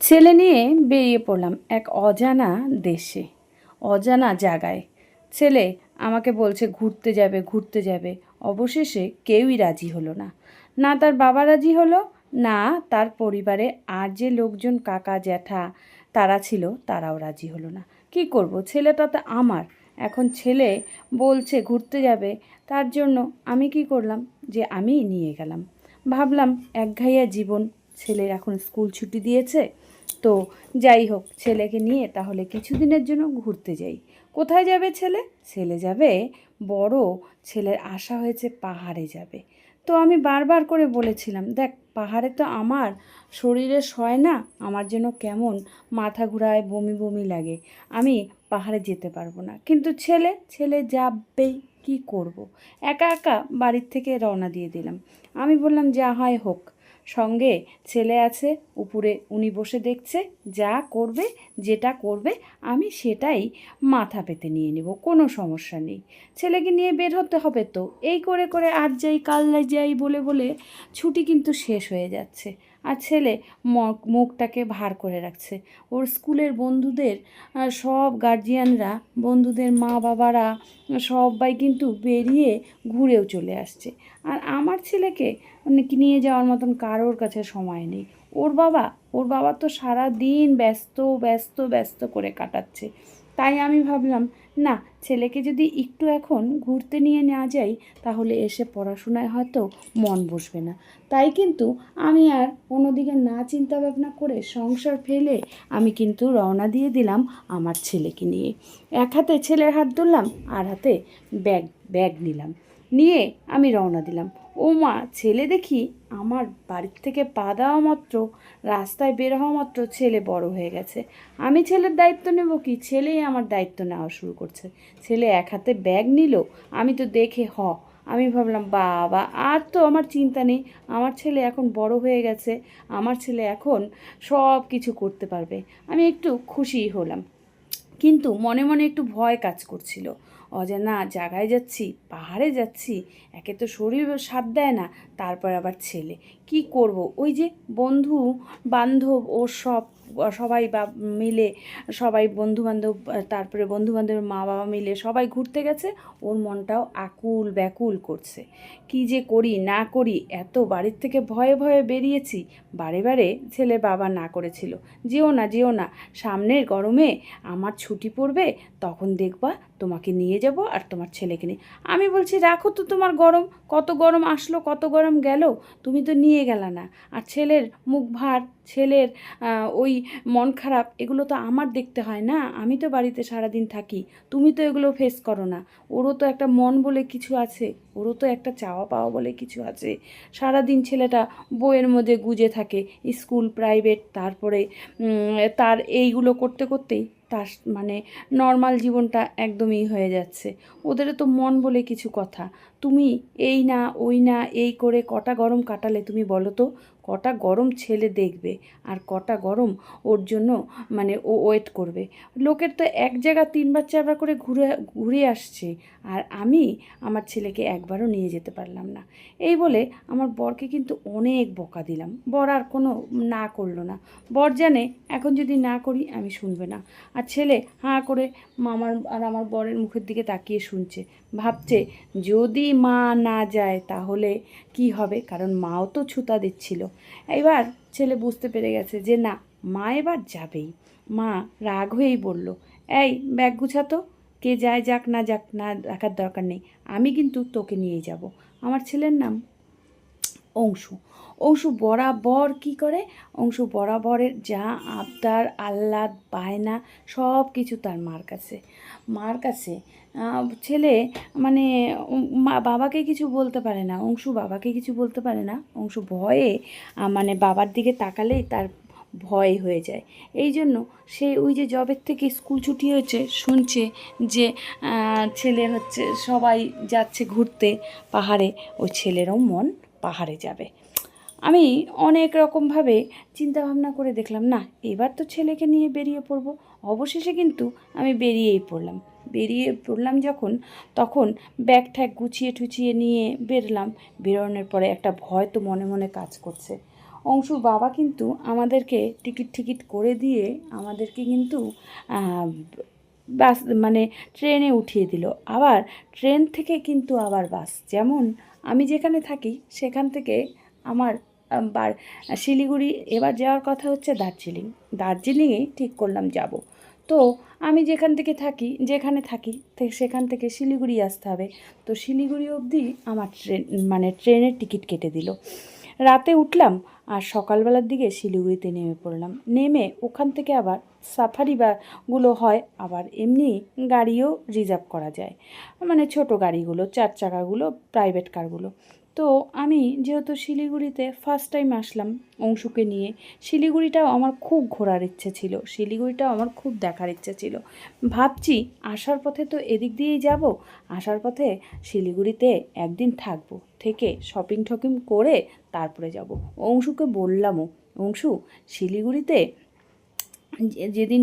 ছেলে নিয়ে বেরিয়ে পড়লাম এক অজানা দেশে, অজানা জায়গায়। ছেলে আমাকে বলছে ঘুরতে যাবে ঘুরতে যাবে। অবশেষে কেউই রাজি হলো না। না তার বাবা রাজি হলো, না তার পরিবারে আর যে লোকজন কাকা জ্যাঠা তারা ছিল তারাও রাজি হলো না। কি করব, ছেলেটা তো আমার। এখন ছেলে বলছে ঘুরতে যাবে, তার জন্য আমি কি করলাম যে আমি নিয়ে গেলাম। ভাবলাম একঘেয়ে জীবন, ছেলের এখন স্কুল ছুটি দিয়েছে, তো যাই হোক ছেলেকে নিয়ে তাহলে কিছুদিনের জন্য ঘুরতে যাই। কোথায় যাবে ছেলে? ছেলে যাবে বড়, ছেলের আশা হয়েছে পাহাড়ে যাবে। তো আমি বারবার করে বলেছিলাম, দেখ পাহাড়ে তো আমার শরীরে সয় না, আমার যেন কেমন মাথা ঘুরায়, বমি বমি লাগে, আমি পাহাড়ে যেতে পারবো না। কিন্তু ছেলে ছেলে যাবেই, কি করব। একা একা বাড়ির থেকে রওনা দিয়ে দিলাম। আমি বললাম যা হয় হোক, সঙ্গে ছেলে আছে, উপরে উনি বসে দেখছে, যা করবে যেটা করবে আমি সেটাই মাথা পেতে নিয়ে নেব, কোনো সমস্যা নেই। ছেলেকে নিয়ে বের হতে হবে তো। এই করে করে আজ যাই কাল যাই বলে বলে ছুটি কিন্তু শেষ হয়ে যাচ্ছে। আর ছেলে মুখটাকে ভার করে রাখছে। ওর স্কুলের বন্ধুদের সব গার্জিয়ানরা, বন্ধুদের মা বাবারা সবাই কিন্তু বেরিয়ে ঘুরেও চলে আসছে। আর আমার ছেলেকে নিয়ে যাওয়ার মতন কারোর কাছে সময় নেই। ওর বাবা তো সারা দিন ব্যস্ত ব্যস্ত ব্যস্ত করে কাটাচ্ছে। তাই আমি ভাবলাম, না ছেলেকে যদি একটু এখন ঘুরতে নিয়ে না যাই তাহলে এসে পড়াশোনায় হয়তো মন বসবে না। তাই কিন্তু আমি আর অন্যদিকে না চিন্তা ভাবনা করে সংসার ফেলে আমি কিন্তু রওনা দিয়ে দিলাম আমার ছেলেকে নিয়ে। এক হাতে ছেলের হাত ধরলাম, আর হাতে ব্যাগ ব্যাগ নিলাম, নিয়ে আমি রওনা দিলাম। ও মা, ছেলে দেখি আমার বাড়ির থেকে পা দেওয়া মাত্র, রাস্তায় বের হওয়া মাত্র ছেলে বড় হয়ে গেছে। আমি ছেলের দায়িত্ব নেব কি? ছেলেই আমার দায়িত্ব নেওয়া শুরু করছে। ছেলে এক হাতে ব্যাগ নিল, আমি তো দেখে আমি ভাবলাম বাবা, আর তো আমার চিন্তা নেই, আমার ছেলে এখন বড় হয়ে গেছে, আমার ছেলে এখন সব কিছু করতে পারবে। আমি একটু খুশিই হলাম, কিন্তু মনে মনে একটু ভয় কাজ করছিল। অজানা জায়গায় যাচ্ছি, পাহাড়ে যাচ্ছি, একে তো শরীর সাথ দেয় না, তারপর আবার ছেলে, কি করব। ওই যে বন্ধু বান্ধব ও সবাই মিলে, সবাই বন্ধুবান্ধব, তারপরে বন্ধুবান্ধবের মা বাবা মিলে সবাই ঘুরতে গেছে, ওর মনটাও আকুল ব্যাকুল করছে। কি যে করি না করি, এত বাড়ির থেকে ভয়ে ভয়ে বেরিয়েছি। বারে বারে ছেলের বাবা না করেছিল, যেও না যেও না, সামনের গরমে আমার ছুটি পড়বে, তখন দেখবা তোমাকে নিয়ে যাব আর তোমার ছেলেকে নিয়ে। আমি বলছি রাখো তো তোমার গরম, কত গরম আসলো কত গরম গেল, তুমি তো নিয়ে গেলা না। আর ছেলের মুখ ভার, ছেলের ওই মন খারাপ, এগুলো তো আমার দেখতে হয় না, আমি তো বাড়িতে সারাদিন থাকি, তুমি তো এগুলো ফেস করো না। ওরও তো একটা মন বলে কিছু আছে, ওরও তো একটা চাওয়া পাওয়া বলে কিছু আছে। সারাদিন ছেলেটা বইয়ের মধ্যে গুজে থাকে, স্কুল প্রাইভেট, তারপরে তার এইগুলো করতে করতেই তার মানে নর্মাল জীবনটা একদমই হয়ে যাচ্ছে। ওদেরও তো মন বলে কিছু কথা। তুমি এই না ওই না এই করে কটা গরম কাটালে তুমি বলো তো? কটা গরম ছেলে দেখবে, আর কটা গরম ওর জন্য ও ওয়েট করবে। লোকের তো এক জায়গা 3বার 4বার করে ঘুরে ঘুরে আসছে, আর আমি আমার ছেলেকে একবারও নিয়ে যেতে পারলাম না। এই বলে আমার বরকে কিন্তু অনেক বকা দিলাম। বর আর কোনো না করলো না। বর জানে এখন যদি না করি আমি শুনবে না। আর ছেলে হাঁ করে আমার বরের মুখের দিকে তাকিয়ে শুনছে, ভাবছে যদি মা না যায় তাহলে কি হবে, কারণ মাও তো ছুতা দিচ্ছিল। এবার ছেলে বুঝতে পেরে গেছে যে না, মা এবার যাবেই। মা রাগ হয়েই বলল, এই ব্যাগ গুছাতো, কে যায় যাক না যাক, না রাখার দরকার নেই, আমি কিন্তু তোকে নিয়ে যাব। আমার ছেলের নাম অংশু। অংশু বরাবর কি করে, অংশু বরাবরের যা আবদার আহ্লাদ বায়না সব কিছু তার মার কাছে ছেলে মানে বাবাকে কিছু বলতে পারে না, অংশু বাবাকে কিছু বলতে পারে না। অংশু ভয়ে বাবার দিকে তাকালেই তার ভয় হয়ে যায়। এই জন্য সে ওই যে জবের থেকে স্কুল ছুটি হয়েছে শুনছে যে ছেলে সবাই যাচ্ছে ঘুরতে পাহাড়ে, ওই ছেলেরও মন পাহাড়ে যাবে। আমি অনেক রকমভাবে চিন্তাভাবনা করে দেখলাম, না এবার তো ছেলেকে নিয়ে বেরিয়ে পড়ব। অবশেষে কিন্তু আমি বেরিয়েই পড়লাম। বেরিয়ে পড়লাম যখন, তখন ব্যাগ ঠ্যাগ গুছিয়ে ঠুচিয়ে নিয়ে বেরলাম। বেরোনোর পরে একটা ভয় তো মনে মনে কাজ করছে। অংশুর বাবা কিন্তু আমাদেরকে টিকিট করে দিয়ে আমাদেরকে কিন্তু বাস মানে ট্রেনে উঠিয়ে দিল। আবার ট্রেন থেকে কিন্তু আবার বাস, যেমন আমি যেখানে থাকি সেখান থেকে আমার শিলিগুড়ি এবার যাওয়ার কথা হচ্ছে দার্জিলিংয়েই ঠিক করলাম যাব। তো আমি যেখানে থাকি সেখান থেকে শিলিগুড়ি আসতে হবে। তো শিলিগুড়ি অবধি আমার ট্রেনের টিকিট কেটে দিল। রাতে উঠলাম আর সকালবেলার দিকে শিলিগুড়িতে নেমে পড়লাম। নেমে ওখান থেকে আবার সাফারি গুলো হয়, আবার এমনি গাড়িও রিজার্ভ করা যায়, মানে ছোট গাড়িগুলো, 4 চাকাগুলো, প্রাইভেট কারগুলো। তো আমি যেহেতু শিলিগুড়িতে ফার্স্ট টাইম আসলাম অংশুকে নিয়ে, শিলিগুড়িটাও আমার খুব ঘোরার ইচ্ছে ছিল, শিলিগুড়িটাও আমার খুব দেখার ইচ্ছে ছিল। ভাবছি আসার পথে তো এদিক দিয়েই যাব, আসার পথে শিলিগুড়িতে একদিন থাকবো, থেকে শপিং টপিং করে তারপরে যাব। অংশুকে বললামও, অংশু শিলিগুড়িতে যেদিন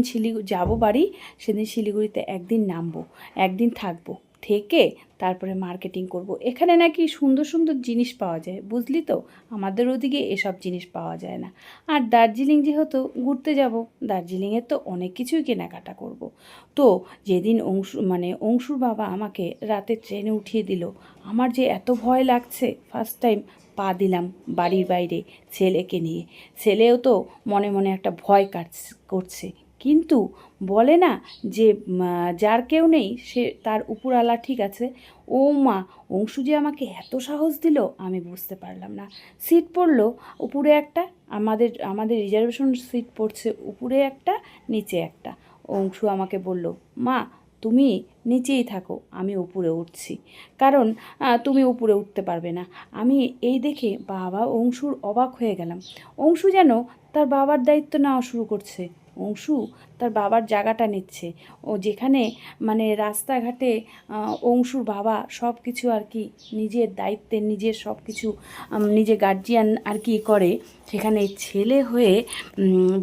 যাব বাড়ি, সেদিন শিলিগুড়িতে একদিন নামবো, একদিন থাকবো, থেকে তারপরে মার্কেটিং করব। এখানে নাকি সুন্দর সুন্দর জিনিস পাওয়া যায়, বুঝলি তো, আমাদের ওদিকে এসব জিনিস পাওয়া যায় না। আর দার্জিলিং যেহেতু ঘুরতে যাব, দার্জিলিংয়ের তো অনেক কিছুই কেনাকাটা করব। তো যেদিন অংশুর বাবা আমাকে রাতে ট্রেনে উঠিয়ে দিল, আমার যে এত ভয় লাগছে, ফার্স্ট টাইম পা দিলাম বাড়ির বাইরে ছেলেকে নিয়ে। ছেলেও তো মনে মনে একটা ভয় করছে, কিন্তু বলে না যে যার কেউ নেই সে তার উপরওয়ালা ঠিক আছে। ও মা, অংশু যে আমাকে এত সাহস দিল আমি বুঝতে পারলাম না। সিট পড়লো উপরে একটা, আমাদের রিজার্ভেশন সিট পড়ছে উপরে একটা, নিচে একটা। অংশু আমাকে বলল, মা তুমি নিচেই থাকো, আমি উপরে উঠছি, কারণ তুমি উপরে উঠতে পারবে না। আমি এই দেখে বাবা অংশুর অবাক হয়ে গেলাম। অংশু যেন তার বাবার দায়িত্ব নেওয়া শুরু করছে। অংশু তার বাবার জায়গাটা নিচ্ছে। ও যেখানে রাস্তাঘাটে অংশুর বাবা সব কিছু আর কি নিজের দায়িত্বে, নিজের সব কিছু নিজে গার্জিয়ান আর কি করে, সেখানে ছেলে হয়ে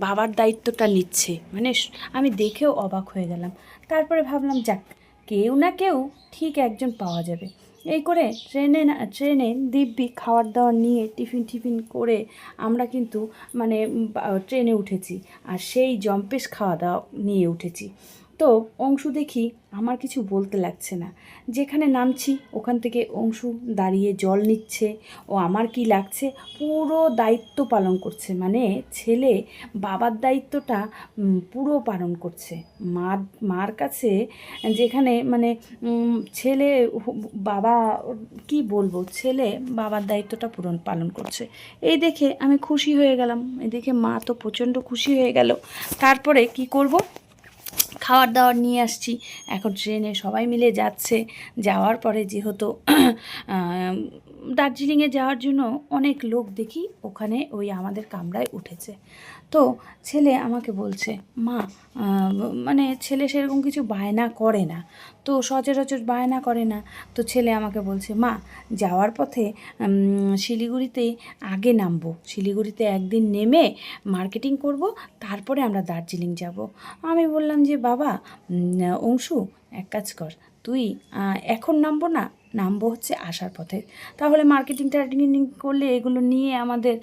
বাবার দায়িত্বটা নিচ্ছে। আমি দেখেও অবাক হয়ে গেলাম। তারপরে ভাবলাম যাক, কেউ না কেউ ঠিক একজন পাওয়া যাবে। এই করে ট্রেনে দিব্যি খাবার দাবার নিয়ে টিফিন করে আমরা কিন্তু ট্রেনে উঠেছি, আর সেই জম্পেশ খাওয়া দাওয়া নিয়ে উঠেছি। তো অংশু দেখি আমার কিছু বলতে লাগছে না, যেখানে নামছি ওখান থেকে অংশু দাঁড়িয়ে জল নিচ্ছে। ও আমার কি লাগছে, পুরো দায়িত্ব পালন করছে, ছেলে বাবার দায়িত্বটা পুরো পালন করছে। মার কাছে যেখানে ছেলে বাবা, কি বলবো, ছেলে বাবার দায়িত্বটা পালন করছে। এই দেখে আমি খুশি হয়ে গেলাম, এই দেখে মা তো প্রচণ্ড খুশি হয়ে গেল। তারপরে কি করব, খাবার দাবার নিয়ে আসছি, এখন ট্রেনে সবাই মিলে যাচ্ছে। যাওয়ার পরে যেহেতু দার্জিলিংয়ে যাওয়ার জন্য অনেক লোক দেখি ওখানে ওই আমাদের কামরায় উঠেছে। তো ছেলে আমাকে বলছে, মা ছেলে সেরকম কিছু বায়না করে না, তো সচরাচর বায়না করে না। তো ছেলে আমাকে বলছে, মা যাওয়ার পথে শিলিগুড়িতে আগে নামবো, শিলিগুড়িতে একদিন নেমে মার্কেটিং করব, তারপরে আমরা দার্জিলিং যাব। আমি বললাম যে বাবা অংশু, এক কাজ কর, তুই এখন নামবো হচ্ছে আসার পথে, তাহলে মার্কেটিং টার্কেটিং করলে এগুলো নিয়ে আমাদের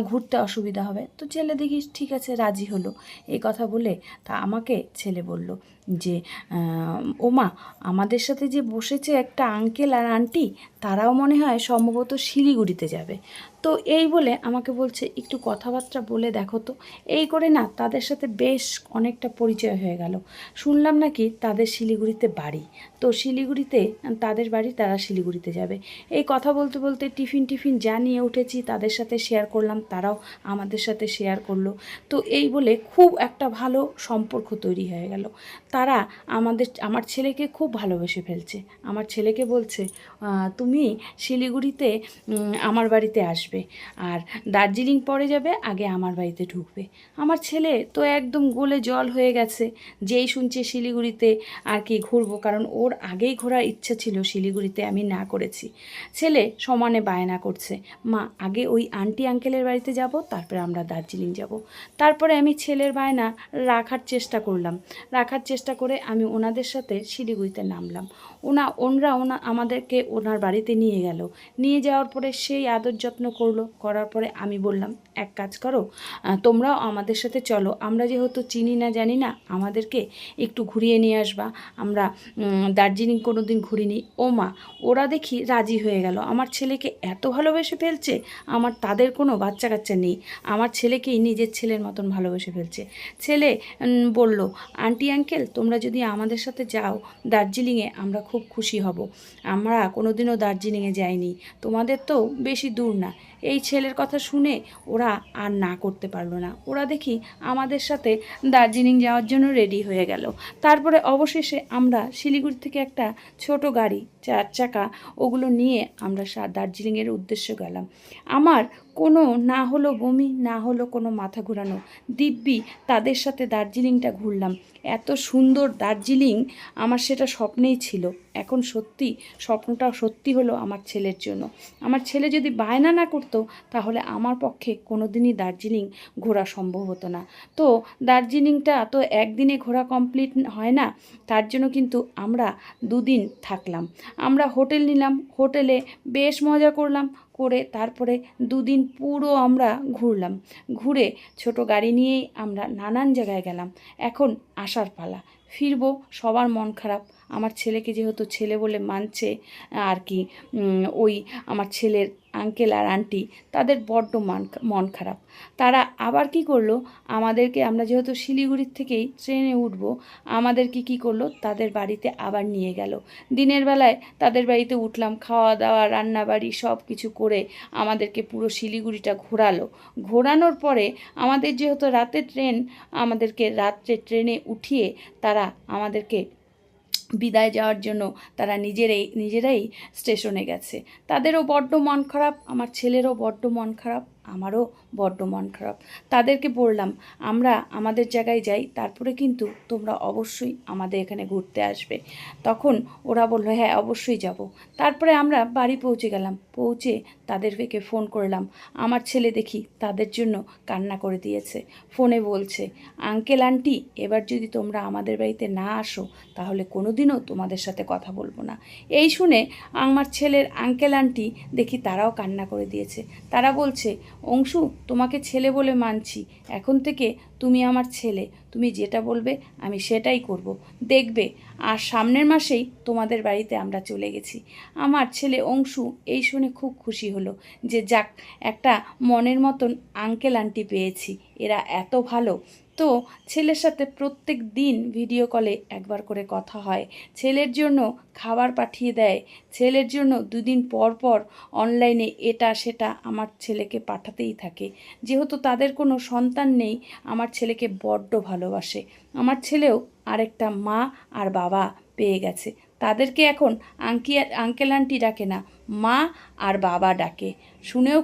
ঘুরতে অসুবিধা হবে। তো ছেলে দেখি ঠিক আছে রাজি হলো। এই কথা বলে আমাকে ছেলে বলল যে ওমা, আমাদের সাথে যে বসেছে একটা আঙ্কেল আর আন্টি, তারাও মনে হয় সম্ভবত শিলিগুড়িতে যাবে। তো এই বলে আমাকে বলছে একটু কথাবার্তা বলে দেখো তো। এই করে না তাদের সাথে বেশ অনেকটা পরিচয় হয়ে গেল। শুনলাম নাকি তাদের শিলিগুড়িতে বাড়ি, তো শিলিগুড়িতে তাদের বাড়ি, তারা শিলিগুড়িতে যাবে। এই কথা বলতে বলতে টিফিন যা নিয়ে উঠেছি তাদের সাথে শেয়ার করলাম, তারাও আমাদের সাথে শেয়ার করলো। তো এই বলে খুব একটা ভালো সম্পর্ক তৈরি হয়ে গেল। তারা আমার ছেলেকে খুব ভালোবেসে ফেলছে। আমার ছেলেকে বলছে, তুমি শিলিগুড়িতে আমার বাড়িতে আসবে। আসবে, আর দার্জিলিং পরে যাবে, আগে আমার বাড়িতে ঢুকবে। আমার ছেলে তো একদম গোলে জল হয়ে গেছে, যেই শুনছে শিলিগুড়িতে আর কি ঘুরবো, কারণ ওর আগেই ঘোরার ইচ্ছা ছিল, শিলিগুড়িতে আমি না করেছি। ছেলে সমানে বায়না করছে, মা আগে ওই আন্টি আঙ্কেলের বাড়িতে যাব, তারপরে আমরা দার্জিলিং যাব। তারপরে আমি ছেলের বায়না রাখার চেষ্টা করে আমি ওনাদের সাথে শিলিগুড়িতে নামলাম। ওনারা আমাদেরকে ওনার বাড়িতে নিয়ে গেল। নিয়ে যাওয়ার পরে সেই আদর যত্ন করলো, করার পরে আমি বললাম, এক কাজ করো, তোমরাও আমাদের সাথে চলো, আমরা যেহেতু চিনি না জানি না, আমাদেরকে একটু ঘুরিয়ে নিয়ে আসবা, আমরা দার্জিলিং কোনো দিন ঘুরিনি। ও মা, ওরা দেখি রাজি হয়ে গেল। আমার ছেলেকে এত ভালোবেসে ফেলছে, তাদের কোনো বাচ্চা কাচ্চা নেই, আমার ছেলেকেই নিজের ছেলের মতন ভালোবেসে ফেলছে। ছেলে বলল, আন্টি আঙ্কেল তোমরা যদি আমাদের সাথে যাও দার্জিলিংয়ে, আমরা খুব খুশি হব, আমরা কোনোদিনও দার্জিলিংয়ে যাইনি, তোমাদের তো বেশি দূর না। এই ছেলের কথা শুনে ওরা আর না করতে পারলো না, ওরা দেখি আমাদের সাথে দার্জিলিং যাওয়ার জন্য রেডি হয়ে গেল। তারপরে অবশেষে আমরা শিলিগুড়ি থেকে একটা ছোট গাড়ি 4 চাকা ওগুলো নিয়ে আমরা দার্জিলিংয়ের উদ্দেশ্যে গেলাম। আমার কোনো না হলো বমি, না হলো কোনো মাথা ঘোরানো, দিব্যি তাদের সাথে দার্জিলিংটা ঘুরলাম। এত সুন্দর দার্জিলিং আমার সেটা স্বপ্নেই ছিল, এখন সত্যি স্বপ্নটা সত্যি হলো আমার ছেলের জন্য। আমার ছেলে যদি বায়না না করতো, তাহলে আমার পক্ষে কোনো দিনই দার্জিলিং ঘোরা সম্ভব হতো না। তো দার্জিলিংটা তো একদিনে ঘোরা কমপ্লিট হয় না, তার জন্য কিন্তু আমরা 2 দিন থাকলাম। আমরা হোটেল নিলাম, হোটেলে বেশ মজা করলাম, করে তারপরে 2 দিন পুরো আমরা ঘুরলাম। ঘুরে ছোট গাড়ি নিয়েই আমরা নানান জায়গায় গেলাম। এখন আসার পালা, ফিরবো। সবার মন খারাপ, আমার ছেলেকে যেহেতু ছেলে বলে মানছে আর কি, ওই আমার ছেলের আঙ্কেল আর আন্টি তাদের বড্ড মন খারাপ। তারা আবার কি করলো, আমাদেরকে, আমরা যেহেতু শিলিগুড়ির থেকেই ট্রেনে উঠবো, আমাদেরকে কি করলো, তাদের বাড়িতে আবার নিয়ে গেল। দিনের বেলায় তাদের বাড়িতে উঠলাম, খাওয়া দাওয়া রান্নাবাড়ি সব কিছু করে আমাদেরকে পুরো শিলিগুড়িটা ঘোরানোর পরে আমাদের যেহেতু রাতে ট্রেন, আমাদেরকে রাত্রে ট্রেনে উঠিয়ে তারা আমাদেরকে বিদায় যাওয়ার জন্য তারা নিজেরাই স্টেশনে গেছে। তাদেরও বড্ড মন খারাপ, আমার ছেলেরও বড্ড মন খারাপ, আমারও বড্ড মন খারাপ। তাদেরকে বললাম, আমরা আমাদের জায়গায় যাই, তারপরে কিন্তু তোমরা অবশ্যই আমাদের এখানে ঘুরতে আসবে। তখন ওরা বললো, হ্যাঁ অবশ্যই যাব। তারপরে আমরা বাড়ি পৌঁছে গেলাম, পৌঁছে তাদেরকে ফোন করলাম। আমার ছেলে দেখি তাদের জন্য কান্না করে দিয়েছে, ফোনে বলছে, আঙ্কেল আন্টি এবার যদি তোমরা আমাদের বাড়িতে না আসো, তাহলে কোনোদিনও তোমাদের সাথে কথা বলবো না। এই শুনে আমার ছেলের আঙ্কেল আন্টি দেখি তারাও কান্না করে দিয়েছে। তারা বলছে, অংশু তোমাকে ছেলে বলে মানছি, এখন থেকে তুমি আমার ছেলে, তুমি যেটা বলবে আমি সেটাই করব, দেখবে। আর সামনের মাসেই তোমাদের বাড়িতে আমরা চলে গেছি। আমার ছেলে অংশু এই শুনে খুব খুশি হলো যে যাক, একটা মনের মতন আঙ্কেল আন্টি পেয়েছি, এরা এত ভালো। তো ছেলের সাথে প্রত্যেক দিন ভিডিও কলে একবার করে কথা হয়, ছেলের জন্য খাবার পাঠিয়ে দেয়, ছেলের জন্য 2 দিন পর পর অনলাইনে এটা সেটা আমার ছেলেকে পাঠাতেই থাকে। যেহেতু তাদের কোনো সন্তান নেই, আমার ছেলেকে বড্ড ভালোবাসে। আমার ছেলেও আরেকটা মা আর বাবা পেয়ে গেছে, তাদেরকে এখন আঙ্কেল আন্টি ডাকে না, মা আর বাবা ডাকে। শুনেও